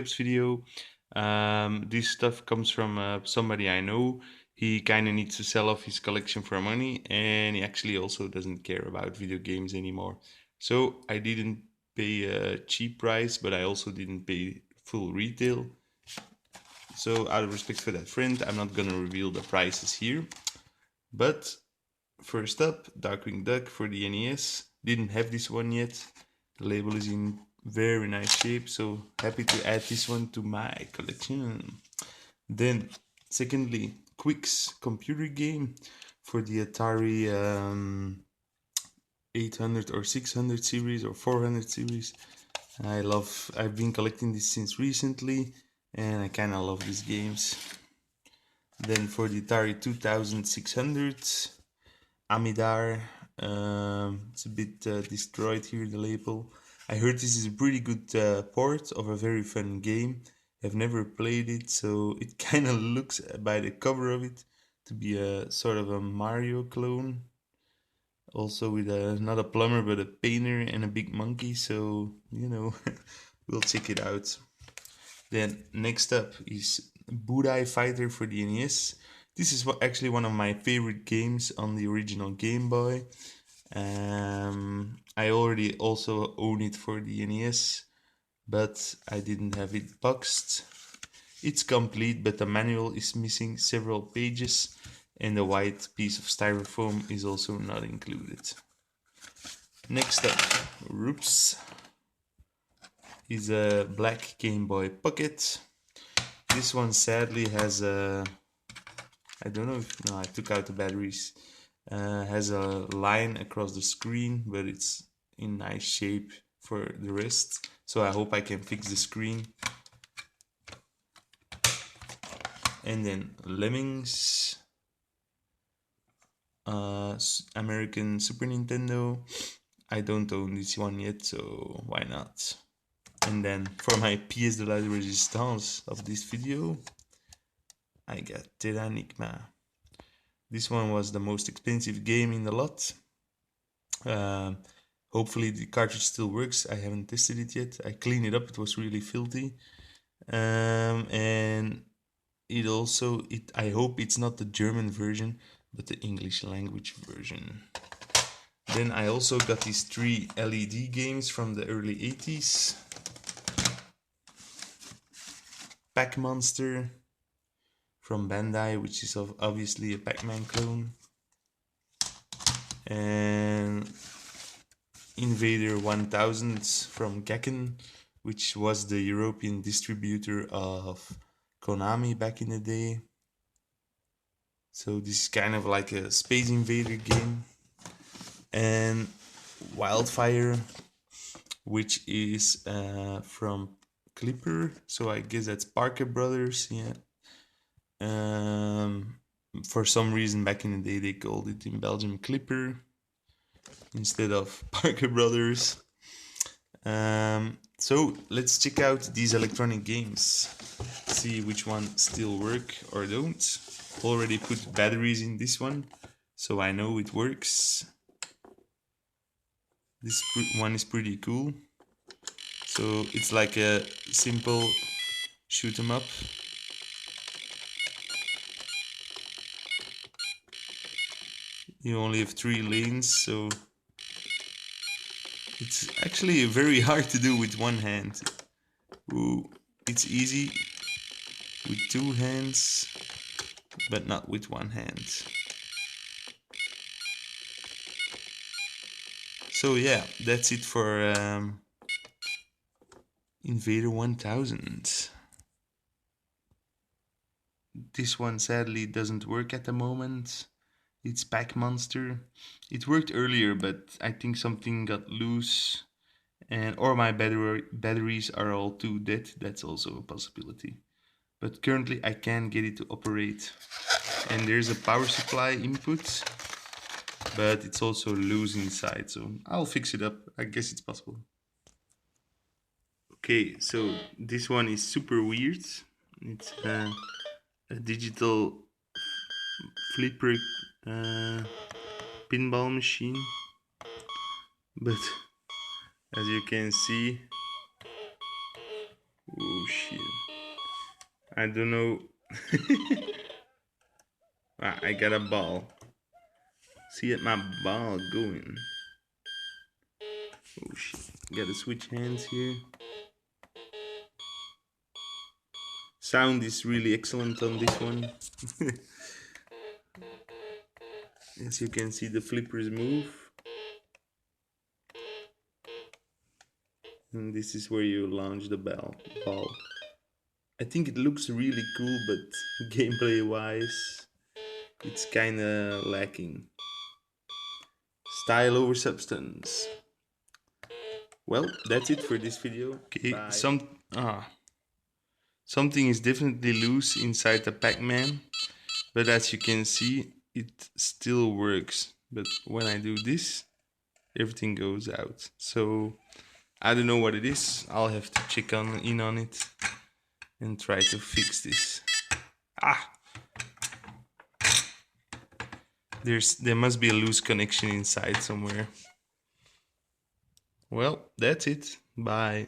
pickups video. This stuff comes from somebody I know. He kind of needs to sell off his collection for money, and he actually also doesn't care about video games anymore. So I didn't pay a cheap price, but I also didn't pay full retail. So out of respect for that friend, I'm not gonna reveal the prices here. But first up, Darkwing Duck for the NES. Didn't have this one yet. The label is in very nice shape, so happy to add this one to my collection. Then, secondly, Quix computer game for the Atari 800 or 600 series or 400 series. I've been collecting this since recently, and I kind of love these games. Then for the Atari 2600, Amidar. It's a bit destroyed here, the label. I heard this is a pretty good port of a very fun game. I've never played it, so it kind of looks, by the cover of it, to be a sort of a Mario clone. Also with not a plumber, but a painter and a big monkey, so, we'll check it out. Then next up is Budai Fighter for the NES. This is actually one of my favorite games on the original Game Boy. I already also own it for the NES, but I didn't have it boxed. It's complete, but the manual is missing several pages, and the white piece of styrofoam is also not included. Next up, Roops is a black Game Boy Pocket. This one sadly has a, I don't know if, no, I took out the batteries. Has a line across the screen, but it's in nice shape for the rest. So I hope I can fix the screen. And then Lemmings, American Super Nintendo. I don't own this one yet, so why not? And then for my pièce de la résistance of this video, I got Terranigma. This one was the most expensive game in the lot. Hopefully the cartridge still works. I haven't tested it yet. I cleaned it up. It was really filthy. And it also, I hope it's not the German version, but the English language version. Then I also got these 3 LED games from the early 80s. Pac Monster from Bandai, which is obviously a Pac-Man clone. And Invader 1000 from Gekken, which was the European distributor of Konami back in the day. So this is kind of like a Space Invader game. And Wildfire, which is from Clipper, so I guess that's Parker Brothers, yeah. For some reason back in the day they called it in Belgium Clipper instead of Parker Brothers. So let's check out these electronic games, see which one still work or don't. Already put batteries in this one, so I know it works. This one is pretty cool. So it's like a simple shoot 'em up. You only have 3 lanes, so it's actually very hard to do with one hand. Ooh, it's easy with 2 hands, but not with one hand. So yeah, that's it for Invader 1000. This one sadly doesn't work at the moment. It's Pac Monster. It worked earlier, but I think something got loose, and or my batteries are all too dead. That's also a possibility. But currently I can't get it to operate. And there's a power supply input, but it's also loose inside, so I'll fix it up. I guess it's possible. Okay, so this one is super weird. It's a digital flipper pinball machine, but as you can see, oh shit, I don't know. I got a ball. See my ball going. Oh shit. Gotta switch hands here. Sound is really excellent on this one. As you can see, the flippers move. And this is where you launch the ball. I think it looks really cool, but gameplay wise, it's kinda lacking. Style over substance. Well, that's it for this video. Okay, something is definitely loose inside the Pac-Man, but as you can see, it still works. But when I do this, everything goes out. So I don't know what it is. I'll have to check in on it and try to fix this. There must be a loose connection inside somewhere. Well, that's it. Bye.